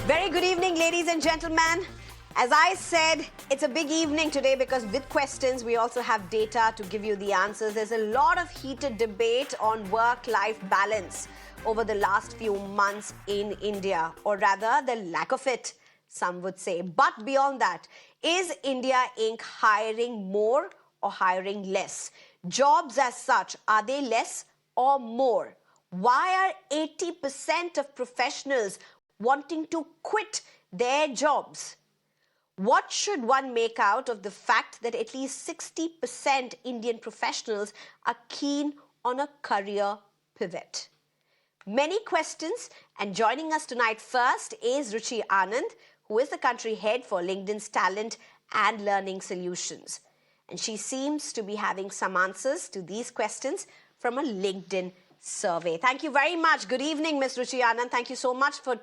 Very good evening, ladies and gentlemen. As I said, it's a big evening today because with questions, we also have data to give you the answers. There's a lot of heated debate on work-life balance over the last few months in India, or rather the lack of it, some would say. But beyond that, is India Inc. hiring more or hiring less? Jobs as such, are they less or more? Why are 80% of professionals wanting to quit their jobs? What should one make out of the fact that at least 60% Indian professionals are keen on a career pivot? Many questions, and joining us tonight first is Ruchi Anand, who is the country head for LinkedIn's Talent and Learning Solutions. And she seems to be having some answers to these questions from a LinkedIn survey. Thank you very much. Good evening, Ms. Ruchi Anand. Thank you so much for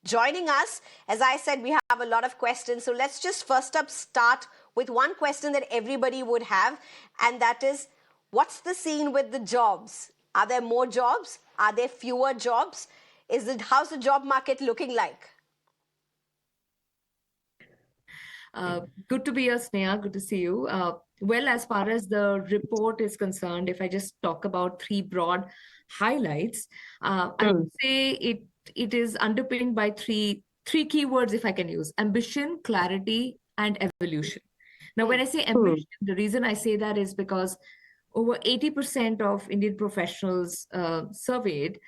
joining us. As I said, we have a lot of questions. So let's just first up start with one question that everybody would have, and that is, what's the scene with the jobs? Are there more jobs? Are there fewer jobs? How's the job market looking like? Good to be here, Sneha. Good to see you. Well, as far as the report is concerned, if I just talk about three broad highlights, I would say it is underpinned by three keywords, if I can use: ambition, clarity, and evolution. Now, when I say ambition, the reason I say that is because over 80% of Indian professionals surveyed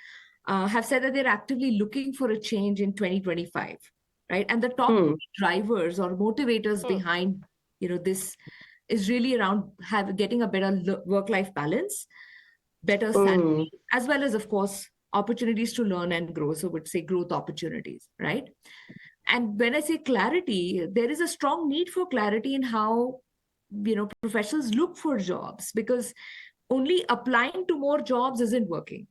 have said that they're actively looking for a change in 2025, right? And the top drivers or motivators behind this is really around getting a better work-life balance, better salary, as well as, of course, opportunities to learn and grow. So I would say growth opportunities, right? And when I say clarity, there is a strong need for clarity in how professionals look for jobs, because only applying to more jobs isn't working.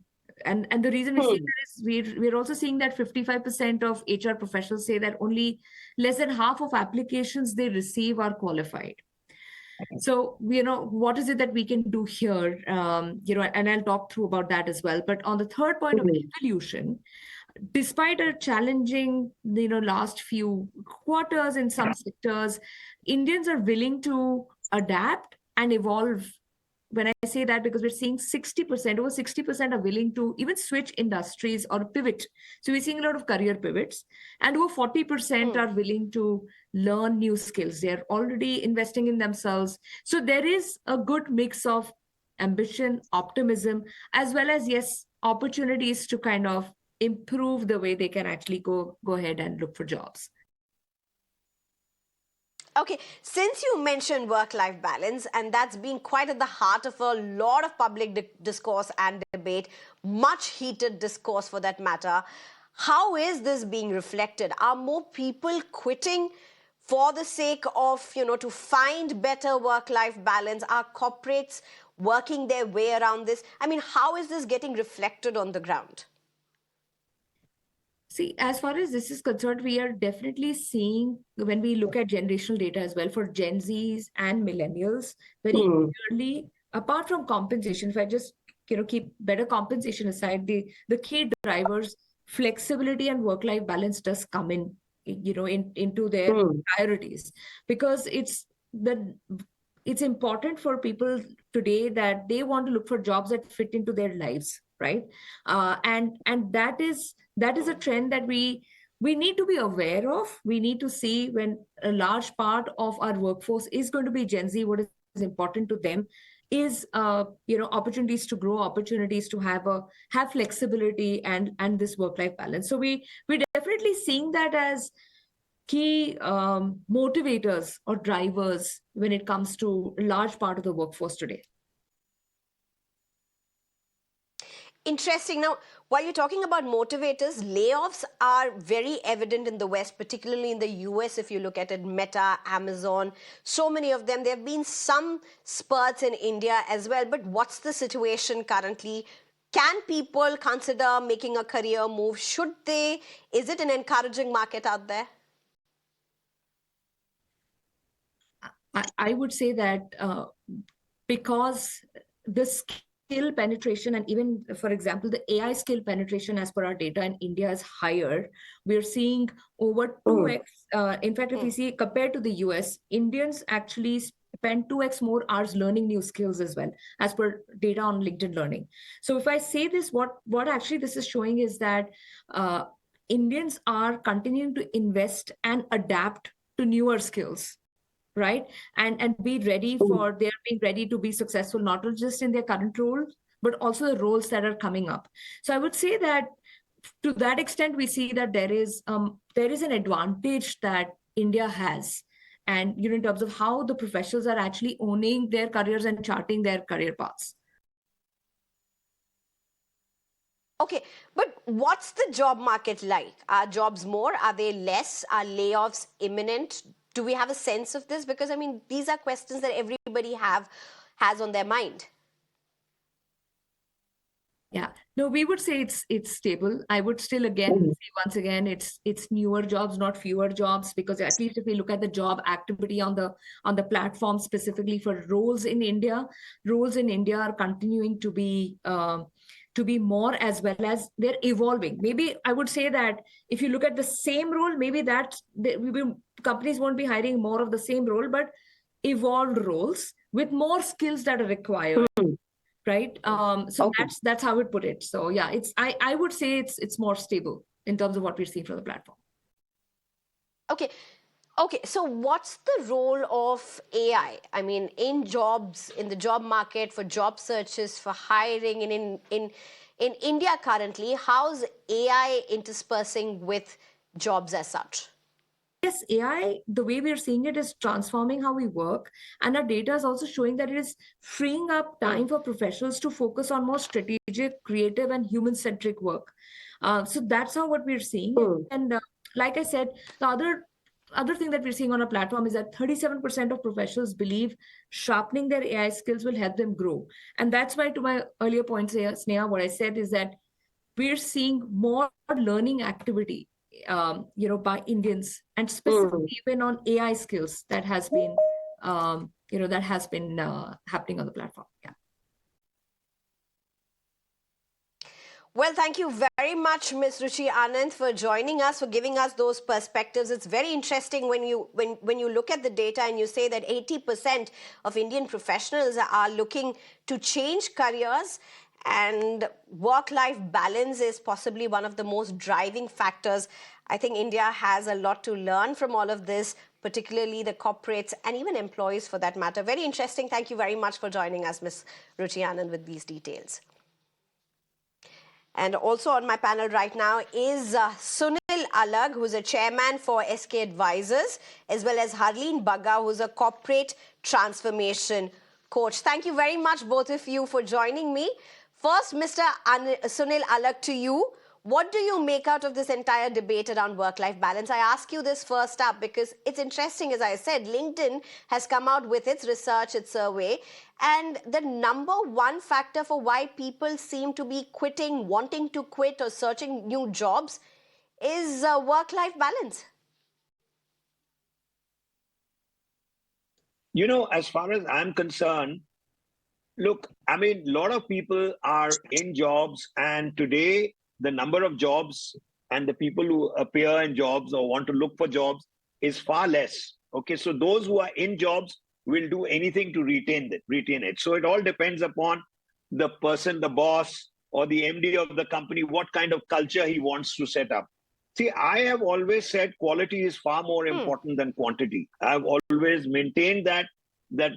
And the reason we see that is we're also seeing that 55% of HR professionals say that only less than half of applications they receive are qualified. So, what is it that we can do here? And I'll talk through about that as well. But on the third point of evolution, despite a challenging, last few quarters in some sectors, Indians are willing to adapt and evolve. When I say that, because we're seeing over 60% are willing to even switch industries or pivot. So we're seeing a lot of career pivots, and over 40% are willing to learn new skills. They're already investing in themselves. So there is a good mix of ambition, optimism, as well as, yes, opportunities to kind of improve the way they can actually go ahead and look for jobs. Okay, since you mentioned work-life balance, and that's been quite at the heart of a lot of public discourse and debate, much heated discourse for that matter, how is this being reflected? Are more people quitting for the sake of, to find better work-life balance? Are corporates working their way around this? I mean, how is this getting reflected on the ground? See, as far as this is concerned, we are definitely seeing, when we look at generational data as well, for Gen Zs and millennials, very clearly, apart from compensation, if I just keep better compensation aside, the key drivers, flexibility and work-life balance does come into their priorities, because it's important for people today that they want to look for jobs that fit into their lives, right? And that is a trend that we need to be aware of. We need to see, when a large part of our workforce is going to be Gen Z, what is important to them is opportunities to grow, opportunities to have flexibility and this work-life balance. So we're definitely seeing that as key motivators or drivers when it comes to a large part of the workforce today. Interesting. Now, while you're talking about motivators, layoffs are very evident in the West, particularly in the US. If you look at it, Meta, Amazon, so many of them. There have been some spurts in India as well. But what's the situation currently? Can people consider making a career move? Should they? Is it an encouraging market out there? I would say that because the skill penetration, and even, for example, the AI skill penetration as per our data in India is higher. We're seeing over 2x. In fact, if we see compared to the US, Indians actually spend 2x more hours learning new skills as well, as per data on LinkedIn Learning. So if I say this, what actually this is showing is that Indians are continuing to invest and adapt to newer skills, right? And be ready for they're being ready to be successful, not just in their current role, but also the roles that are coming up. So I would say that to that extent, we see that there is an advantage that India has, and in terms of how the professionals are actually owning their careers and charting their career paths. Okay, but what's the job market like? Are jobs more? Are they less? Are layoffs imminent? Do we have a sense of this? Because, I mean, these are questions that everybody has on their mind. Yeah, no, we would say it's stable. I would still say once again, it's newer jobs, not fewer jobs, because at least if we look at the job activity on the platform specifically for roles in India are continuing to be more, as well as they're evolving. Maybe I would say that if you look at the same role, maybe companies won't be hiring more of the same role, but evolved roles with more skills that are required. Right. So that's how I would put it. So yeah, I would say it's more stable in terms of what we're seeing from the platform. Okay. Okay, so what's the role of AI? I mean, in jobs, in the job market, for job searches, for hiring, and in India currently, how's AI interspersing with jobs as such? Yes, AI, the way we're seeing it, is transforming how we work. And our data is also showing that it is freeing up time for professionals to focus on more strategic, creative, and human-centric work. So that's how what we're seeing. And like I said, the other thing that we're seeing on our platform is that 37% of professionals believe sharpening their AI skills will help them grow. And that's why, to my earlier point, Sneha, what I said is that we're seeing more learning activity by Indians, and specifically even on AI skills that has been happening on the platform. Yeah. Well, thank you very much, Ms. Ruchi Anand, for joining us, for giving us those perspectives. It's very interesting when you look at the data and you say that 80% of Indian professionals are looking to change careers, and work-life balance is possibly one of the most driving factors. I think India has a lot to learn from all of this, particularly the corporates and even employees for that matter. Very interesting. Thank you very much for joining us, Ms. Ruchi Anand, with these details. And also on my panel right now is Sunil Alag, who's a chairman for SK Advisors, as well as Harleen Bagga, who's a corporate transformation coach. Thank you very much, both of you, for joining me. First, Mr. Sunil Alag, to you. What do you make out of this entire debate around work-life balance? I ask you this first up because it's interesting, as I said, LinkedIn has come out with its research, its survey, and the number one factor for why people seem to be quitting, wanting to quit or searching new jobs is work-life balance. You know, as far as I'm concerned, look, I mean, a lot of people are in jobs, and today the number of jobs and the people who appear in jobs or want to look for jobs is far less. Okay, so those who are in jobs will do anything to retain it. So it all depends upon the person, the boss or the MD of the company, what kind of culture he wants to set up. See, I have always said quality is far more important than quantity. I've always maintained that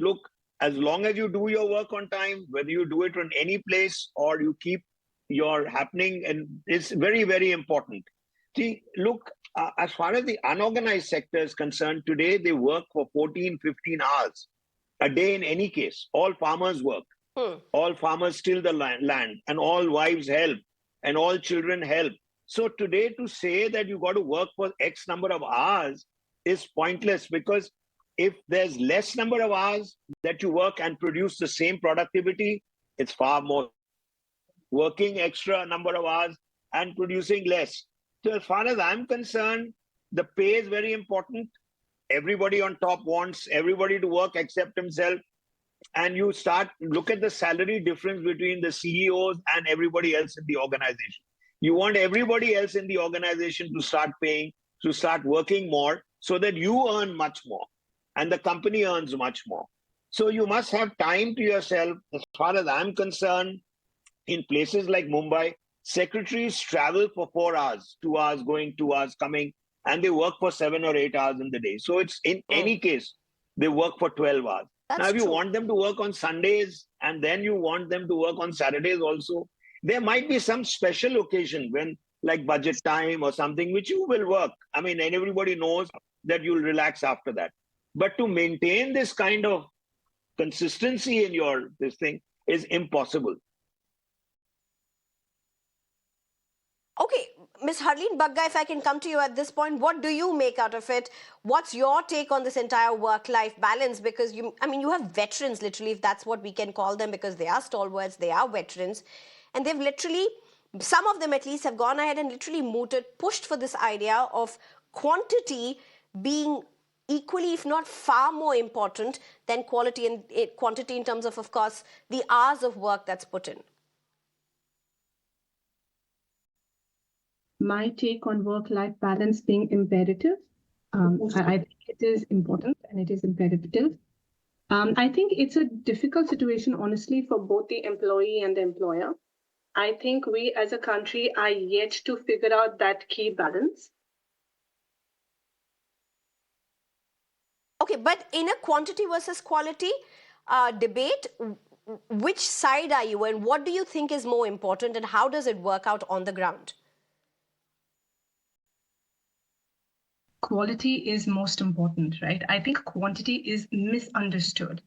look, as long as you do your work on time, whether you do it in any place or you keep your happening, and it's very, very important. See, look, as far as the unorganized sector is concerned, today they work for 14, 15 hours a day in any case. All farmers work. All farmers till the land, and all wives help, and all children help. So today to say that you got to work for X number of hours is pointless, because if there's less number of hours that you work and produce the same productivity, it's far more working extra number of hours and producing less. So as far as I'm concerned, the pay is very important. Everybody on top wants everybody to work except himself. and you look at the salary difference between the CEOs and everybody else in the organization. You want everybody else in the organization to start paying, to start working more so that you earn much more and the company earns much more. So you must have time to yourself. As far as I'm concerned, in places like Mumbai, secretaries travel for 4 hours, 2 hours going, 2 hours coming, and they work for 7 or 8 hours in the day. So it's in any case, they work for 12 hours. That's Now, if you true. want them to work on Sundays and then you want them to work on Saturdays also, there might be some special occasion when, like budget time or something, which you will work. I mean, and everybody knows that you'll relax after that. But to maintain this kind of consistency in your this thing is impossible. Okay, Ms. Harleen Bagga, if I can come to you at this point, what do you make out of it? What's your take on this entire work-life balance? Because you have veterans, literally, if that's what we can call them, because they are stalwarts, they are veterans, and they've literally, some of them at least, have gone ahead and literally pushed for this idea of quantity being equally, if not far more important than quality and quantity in terms of course, the hours of work that's put in. My take on work-life balance being imperative, I think it is important and it is imperative. I think it's a difficult situation, honestly, for both the employee and the employer. I think we as a country are yet to figure out that key balance. Okay, but in a quantity versus quality debate, which side are you and what do you think is more important and how does it work out on the ground? Quality is most important, right? I think quantity is misunderstood,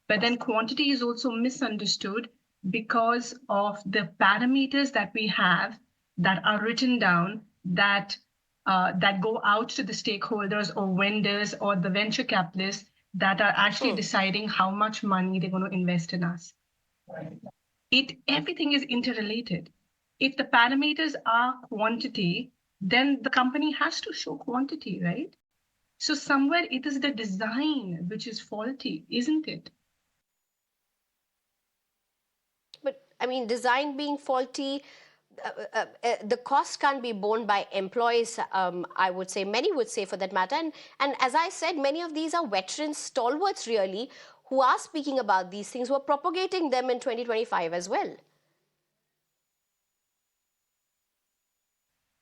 but then quantity is also misunderstood because of the parameters that we have that are written down that go out to the stakeholders or vendors or the venture capitalists that are actually deciding how much money they're going to invest in us. Everything is interrelated. If the parameters are quantity, then the company has to show quantity, right? So somewhere it is the design which is faulty, isn't it? But I mean, design being faulty, the cost can't be borne by employees, I would say, many would say for that matter. And as I said, many of these are veterans, stalwarts really, who are speaking about these things, who are propagating them in 2025 as well.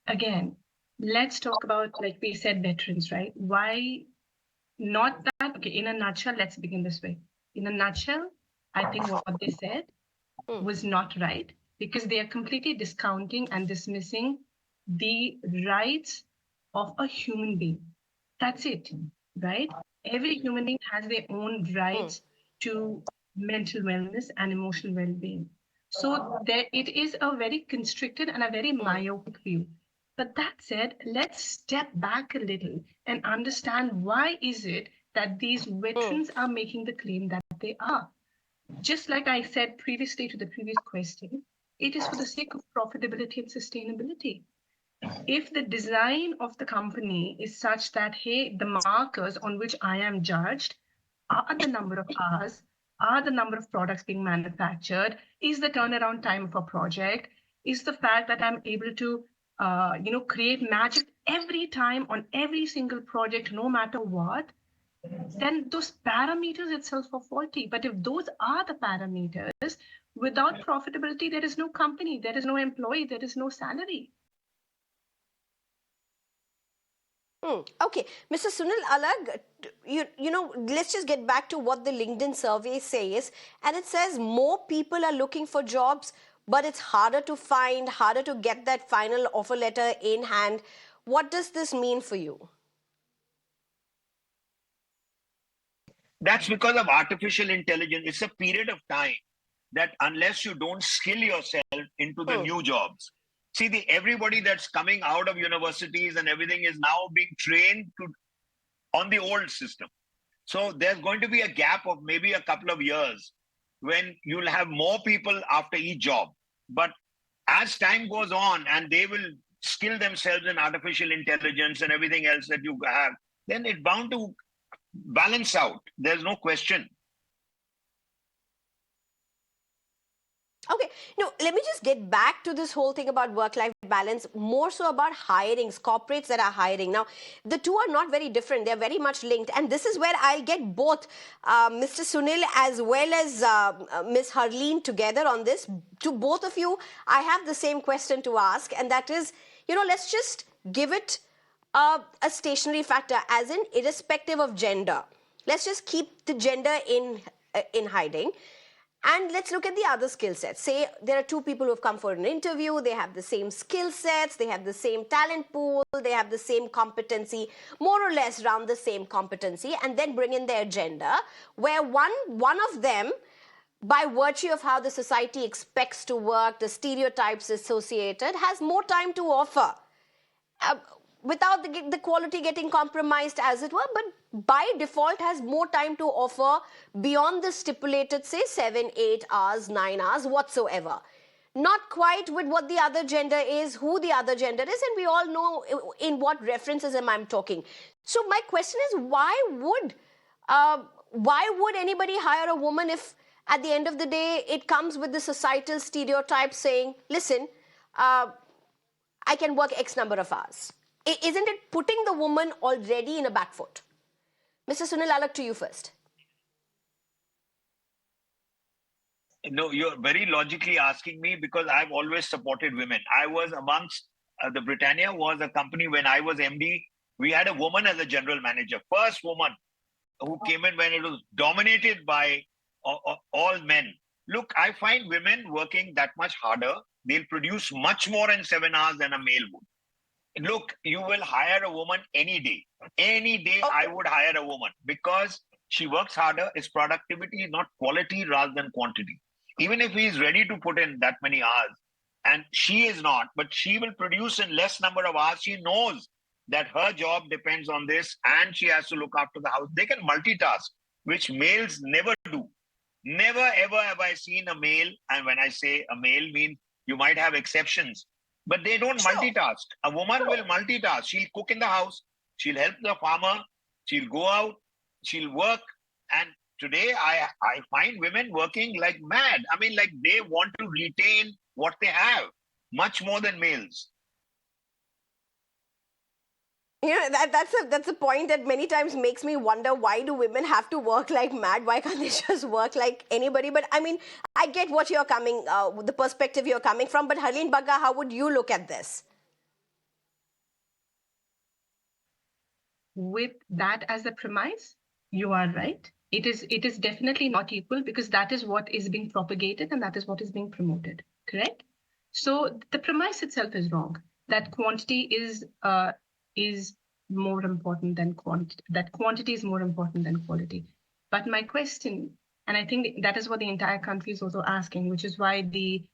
Again, let's talk about, like we said, veterans, right? Why not that? Okay, in a nutshell, let's begin this way. In a nutshell, I think what they said was not right because they are completely discounting and dismissing the rights of a human being. That's it, right? Every human being has their own rights to mental wellness and emotional well-being. So it is a very constricted and a very myopic view. But that said, let's step back a little and understand why is it that these veterans are making the claim that they are. Just like I said previously to the previous question, it is for the sake of profitability and sustainability. If the design of the company is such that, hey, the markers on which I am judged are the number of hours, are the number of products being manufactured, is the turnaround time of a project, is the fact that I'm able to create magic every time on every single project, no matter what, then those parameters itself are faulty. But if those are the parameters, without profitability, there is no company, there is no employee, there is no salary. Okay, Mr. Sunil Alag, let's just get back to what the LinkedIn survey says. And it says more people are looking for jobs, but it's harder to find, harder to get that final offer letter in hand. What does this mean for you? That's because of artificial intelligence. It's a period of time that unless you don't skill yourself into the new jobs, see, everybody that's coming out of universities and everything is now being trained on the old system. So there's going to be a gap of maybe a couple of years when you'll have more people after each job. But as time goes on and they will skill themselves in artificial intelligence and everything else that you have, then it's bound to balance out. There's no question. Okay, let me just get back to this whole thing about work-life balance, more so about hirings, corporates that are hiring. Now, the two are not very different. They're very much linked. And this is where I'll get both Mr. Sunil as well as Ms. Harleen together on this. To both of you, I have the same question to ask, and that is, let's just give it a stationary factor, as in irrespective of gender. Let's just keep the gender in hiding. And let's look at the other skill sets. Say there are two people who have come for an interview, they have the same skill sets, they have the same talent pool, they have the same competency, more or less around the same competency, and then bring in their gender, where one of them, by virtue of how the society expects to work, the stereotypes associated, has more time to offer. Without the quality getting compromised, as it were, but by default has more time to offer beyond the stipulated, say, 7, 8 hours, 9 hours, whatsoever. Not quite with what the other gender is, who the other gender is, and we all know in what references I'm talking. So my question is, why would anybody hire a woman if at the end of the day it comes with the societal stereotype saying, listen, I can work X number of hours? Isn't it putting the woman already in a back foot? Mr. Sunil Alagh, to you first. No, you're very logically asking me because I've always supported women. I was amongst the Britannia was a company when I was MD. We had a woman as a general manager, first woman who came in when it was dominated by all men. Look, I find women working that much harder. They'll produce much more in 7 hours than a male would. Look, you will hire a woman any day. Any day I would hire a woman because she works harder. Its productivity is not quality rather than quantity. Even if he is ready to put in that many hours, and she is not, but she will produce in less number of hours. She knows that her job depends on this and she has to look after the house. They can multitask, which males never do. Never ever have I seen a male, and when I say a male means you might have exceptions, but they don't multitask. A woman will multitask. She'll cook in the house. She'll help the farmer. She'll go out. She'll work. And today, I find women working like mad. I mean, like they want to retain what they have much more than males. That's a point that many times makes me wonder, why do women have to work like mad? Why can't they just work like anybody? But I mean, I get what you're coming, the perspective you're coming from. But Harleen Bagga, how would you look at this? With that as the premise, you are right. It is definitely not equal because that is what is being propagated and that is what is being promoted. Correct? So the premise itself is wrong. That quantity is more important than quantity. That quantity is more important than quality. But my question, and I think that is what the entire country is also asking, which is why the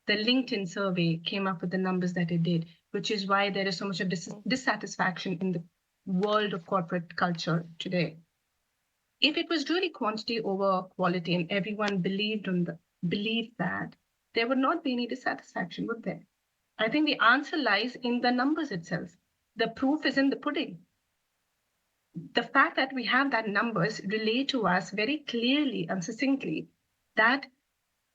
LinkedIn survey came up with the numbers that it did, which is why there is so much of dissatisfaction in the world of corporate culture today. If it was really quantity over quality and everyone believed that, there would not be any dissatisfaction, would there? I think the answer lies in the numbers itself. The proof is in the pudding. The fact that we have that numbers relate to us very clearly and succinctly that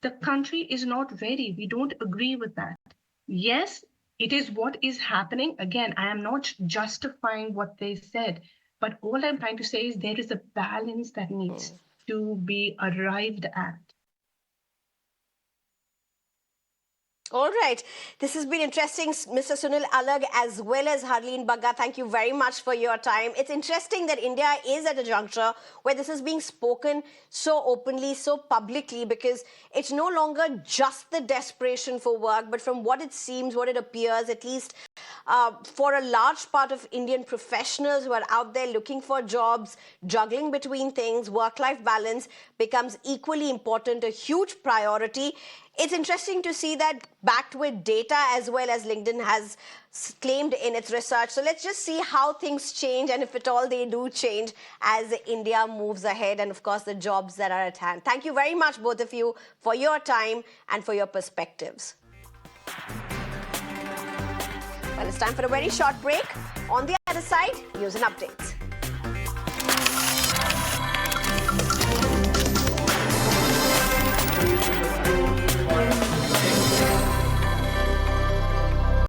the country is not ready. We don't agree with that. Yes, it is what is happening. Again, I am not justifying what they said, but all I'm trying to say is there is a balance that needs to be arrived at. All right. This has been interesting, Mr. Sunil Alagh as well as Harleen Bagga. Thank you very much for your time. It's interesting that India is at a juncture where this is being spoken so openly, so publicly, because it's no longer just the desperation for work, but from what it seems, what it appears, at least for a large part of Indian professionals who are out there looking for jobs, juggling between things, work-life balance becomes equally important, a huge priority. It's interesting to see that backed with data as well as LinkedIn has claimed in its research. So let's just see how things change and if at all they do change as India moves ahead and, of course, the jobs that are at hand. Thank you very much, both of you, for your time and for your perspectives. Well, it's time for a very short break. On the other side, news and updates.